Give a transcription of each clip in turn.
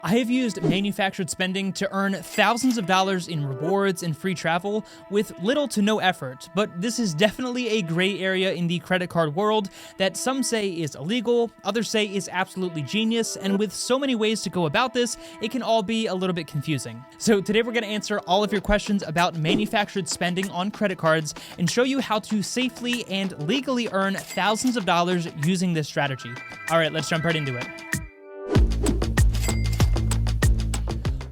I have used manufactured spending to earn thousands of dollars in rewards and free travel with little to no effort, but this is definitely a gray area in the credit card world that some say is illegal, others say is absolutely genius, and with so many ways to go about this, it can all be a little bit confusing. So today we're going to answer all of your questions about manufactured spending on credit cards and show you how to safely and legally earn thousands of dollars using this strategy. All right, let's jump right into it.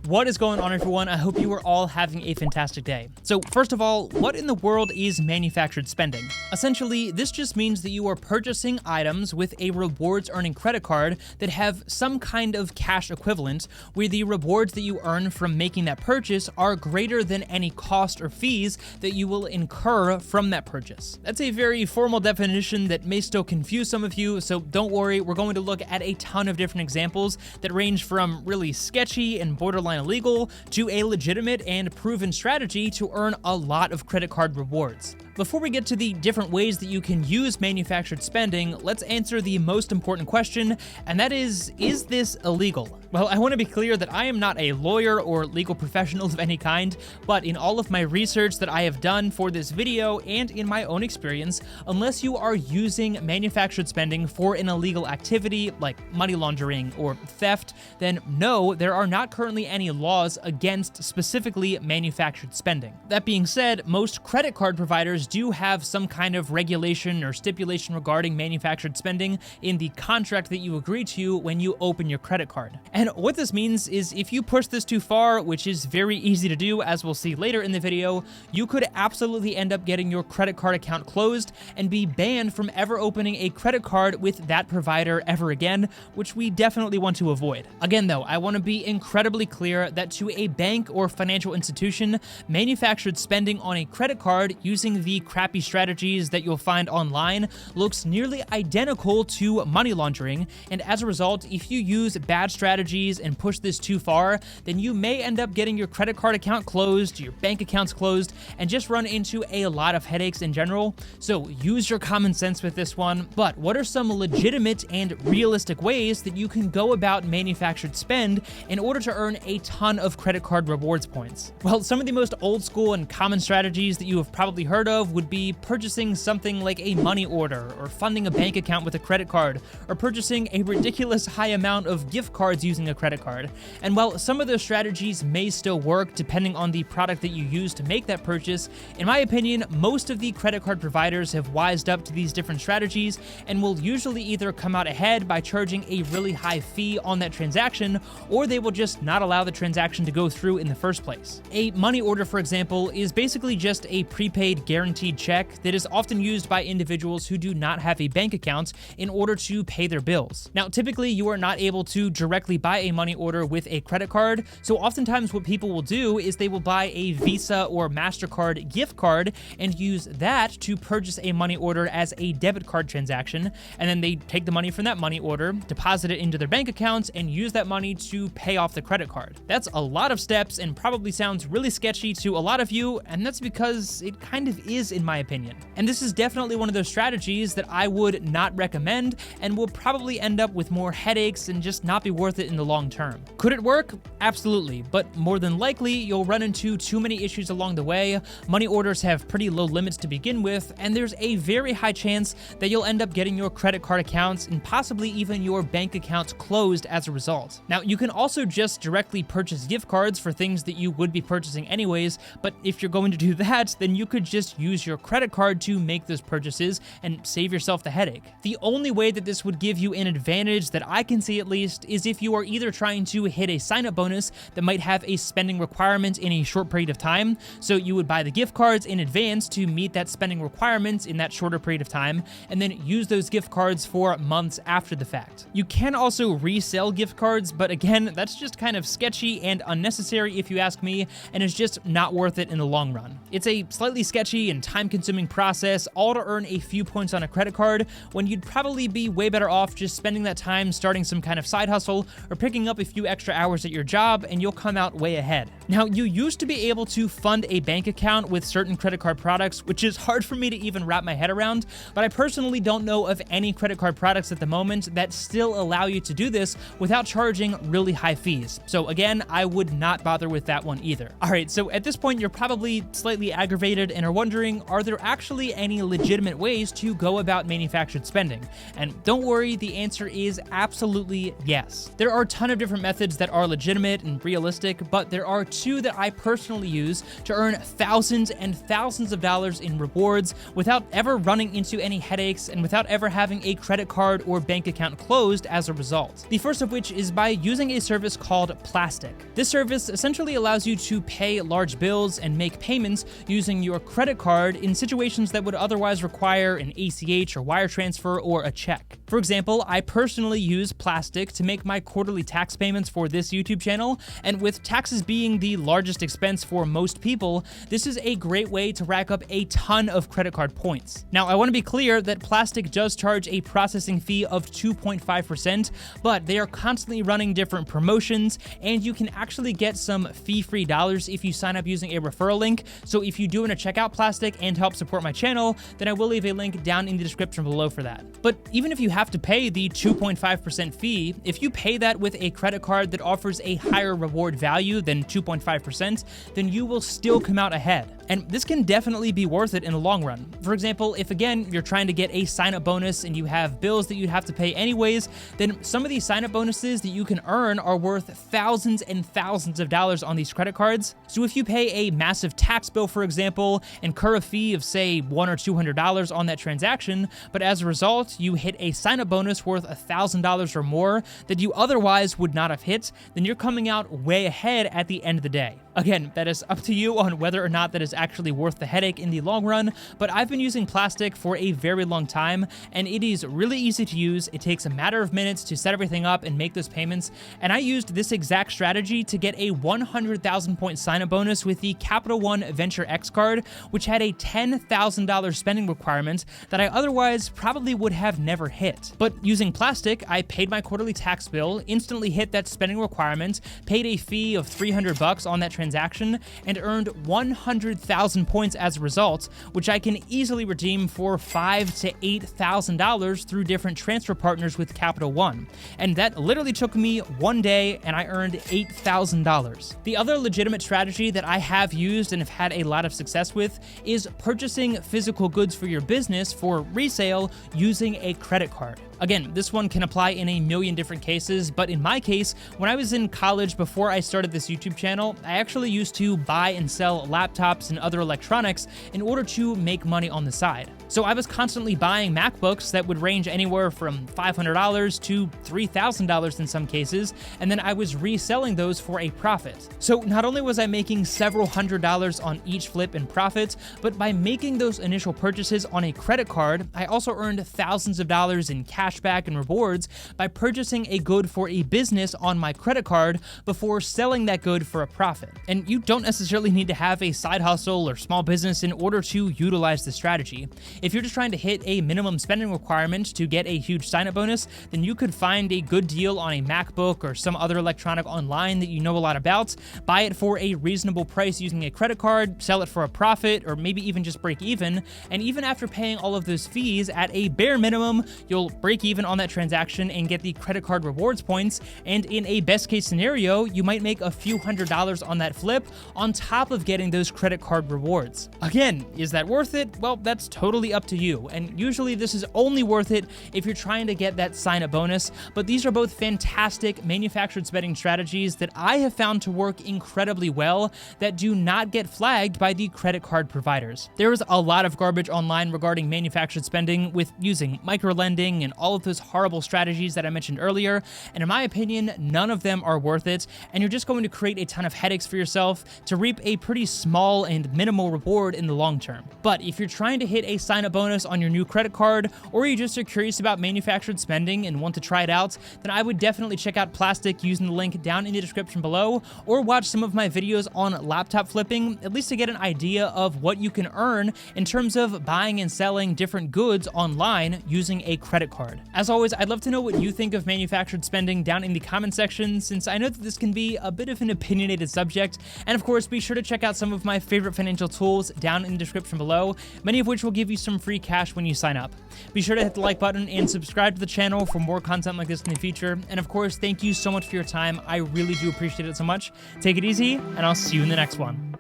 What is going on, everyone? I hope you are all having a fantastic day. So first of all, what in the world is manufactured spending? Essentially, this just means that you are purchasing items with a rewards earning credit card that have some kind of cash equivalent, where the rewards that you earn from making that purchase are greater than any cost or fees that you will incur from that purchase. That's a very formal definition that may still confuse some of you, so don't worry, we're going to look at a ton of different examples that range from really sketchy and borderline illegal to a legitimate and proven strategy to earn a lot of credit card rewards. Before we get to the different ways that you can use manufactured spending, let's answer the most important question, and that is this illegal? Well, I want to be clear that I am not a lawyer or legal professional of any kind, but in all of my research that I have done for this video and in my own experience, unless you are using manufactured spending for an illegal activity like money laundering or theft, then no, there are not currently any laws against specifically manufactured spending. That being said, most credit card providers do have some kind of regulation or stipulation regarding manufactured spending in the contract that you agree to when you open your credit card. And what this means is if you push this too far, which is very easy to do, as we'll see later in the video, you could absolutely end up getting your credit card account closed and be banned from ever opening a credit card with that provider ever again, which we definitely want to avoid. Again though, I want to be incredibly clear that to a bank or financial institution, manufactured spending on a credit card using the crappy strategies that you'll find online looks nearly identical to money laundering, and as a result, if you use bad strategies and push this too far, then you may end up getting your credit card account closed, your bank accounts closed, and just run into a lot of headaches in general. So use your common sense with this one. But what are some legitimate and realistic ways that you can go about manufactured spend in order to earn a ton of credit card rewards points? Well, some of the most old school and common strategies that you have probably heard of would be purchasing something like a money order, or funding a bank account with a credit card, or purchasing a ridiculous high amount of gift cards using a credit card. And while some of those strategies may still work depending on the product that you use to make that purchase, in my opinion, most of the credit card providers have wised up to these different strategies and will usually either come out ahead by charging a really high fee on that transaction, or they will just not allow the transaction to go through in the first place. A money order, for example, is basically just a prepaid guaranteed check that is often used by individuals who do not have a bank account in order to pay their bills. Now, typically you are not able to directly buy a money order with a credit card, so oftentimes what people will do is they will buy a Visa or MasterCard gift card and use that to purchase a money order as a debit card transaction, and then they take the money from that money order, deposit it into their bank accounts, and use that money to pay off the credit card. That's a lot of steps and probably sounds really sketchy to a lot of you, and that's because it kind of is, in my opinion. And this is definitely one of those strategies that I would not recommend and will probably end up with more headaches and just not be worth it in the long term. Could it work? Absolutely, but more than likely you'll run into too many issues along the way. Money orders have pretty low limits to begin with, and there's a very high chance that you'll end up getting your credit card accounts and possibly even your bank accounts closed as a result. Now, you can also just directly purchase gift cards for things that you would be purchasing anyways, but if you're going to do that, then you could just use your credit card to make those purchases and save yourself the headache. The only way that this would give you an advantage that I can see at least is if you are either trying to hit a sign-up bonus that might have a spending requirement in a short period of time, so you would buy the gift cards in advance to meet that spending requirement in that shorter period of time, and then use those gift cards for months after the fact. You can also resell gift cards, but again, that's just kind of sketchy and unnecessary if you ask me, and is just not worth it in the long run. It's a slightly sketchy and time-consuming process, all to earn a few points on a credit card, when you'd probably be way better off just spending that time starting some kind of side hustle or picking up a few extra hours at your job, and you'll come out way ahead. Now, you used to be able to fund a bank account with certain credit card products, which is hard for me to even wrap my head around, but I personally don't know of any credit card products at the moment that still allow you to do this without charging really high fees. So again, I would not bother with that one either. All right, so at this point, you're probably slightly aggravated and are wondering, are there actually any legitimate ways to go about manufactured spending? And don't worry, the answer is absolutely yes. There are a ton of different methods that are legitimate and realistic, but there are two that I personally use to earn thousands and thousands of dollars in rewards without ever running into any headaches and without ever having a credit card or bank account closed as a result. The first of which is by using a service called Plastic. This service essentially allows you to pay large bills and make payments using your credit card in situations that would otherwise require an ACH or wire transfer or a check. For example, I personally use Plastic to make my quarterly tax payments for this YouTube channel, and with taxes being the largest expense for most people, this is a great way to rack up a ton of credit card points. Now, I want to be clear that Plastic does charge a processing fee of 2.5%, but they are constantly running different promotions, and you can actually get some fee-free dollars if you sign up using a referral link. So if you do want to check out Plastic and help support my channel, then I will leave a link down in the description below for that. But even if you have to pay the 2.5% fee, if you pay that with a credit card that offers a higher reward value than 2.5%, then you will still come out ahead. And this can definitely be worth it in the long run. For example, if again, you're trying to get a sign-up bonus and you have bills that you'd have to pay anyways, then some of these sign-up bonuses that you can earn are worth thousands and thousands of dollars on these credit cards. So if you pay a massive tax bill, for example, incur a fee of say $100 or $200 on that transaction, but as a result, you hit a sign-up bonus worth $1,000 or more that you otherwise would not have hit, then you're coming out way ahead at the end of the day. Again, that is up to you on whether or not that is actually worth the headache in the long run, but I've been using Plastic for a very long time, and it is really easy to use. It takes a matter of minutes to set everything up and make those payments, and I used this exact strategy to get a 100,000 point sign-up bonus with the Capital One Venture X card, which had a $10,000 spending requirement that I otherwise probably would have never hit. But using Plastic, I paid my quarterly tax bill, instantly hit that spending requirement, paid a fee of $300 on that transaction, and earned 100,000 points as a result, which I can easily redeem for $5,000 to $8,000 through different transfer partners with Capital One. And that literally took me one day, and I earned $8,000. The other legitimate strategy that I have used and have had a lot of success with is purchasing physical goods for your business for resale using a credit card. Again, this one can apply in a million different cases, but in my case, when I was in college before I started this YouTube channel, I actually used to buy and sell laptops and other electronics in order to make money on the side. So I was constantly buying MacBooks that would range anywhere from $500 to $3,000 in some cases, and then I was reselling those for a profit. So not only was I making several $100s on each flip in profit, but by making those initial purchases on a credit card, I also earned thousands of dollars in cashback and rewards by purchasing a good for a business on my credit card before selling that good for a profit. And you don't necessarily need to have a side hustle or small business in order to utilize this strategy. If you're just trying to hit a minimum spending requirement to get a huge sign-up bonus, then you could find a good deal on a MacBook or some other electronic online that you know a lot about, buy it for a reasonable price using a credit card, sell it for a profit, or maybe even just break even, and even after paying all of those fees, at a bare minimum, you'll break even on that transaction and get the credit card rewards points, and in a best case scenario, you might make a few $100s on that flip on top of getting those credit card rewards. Again, is that worth it? Well, that's totally up to you, and usually this is only worth it if you're trying to get that sign-up bonus, but these are both fantastic manufactured spending strategies that I have found to work incredibly well that do not get flagged by the credit card providers. There is a lot of garbage online regarding manufactured spending with using microlending and all of those horrible strategies that I mentioned earlier, and in my opinion, none of them are worth it, and you're just going to create a ton of headaches for yourself to reap a pretty small and minimal reward in the long term. But if you're trying to hit a sign-up bonus on your new credit card, or you just are curious about manufactured spending and want to try it out, then I would definitely check out Plastic using the link down in the description below, or watch some of my videos on laptop flipping, at least to get an idea of what you can earn in terms of buying and selling different goods online using a credit card. episode. As always, I'd love to know what you think of manufactured spending down in the comment section, since I know that this can be a bit of an opinionated subject. And of course, be sure to check out some of my favorite financial tools down in the description below, many of which will give you some free cash when you sign up. Be sure to hit the like button and subscribe to the channel for more content like this in the future. And of course, thank you so much for your time. I really do appreciate it so much. Take it easy, and I'll see you in the next one.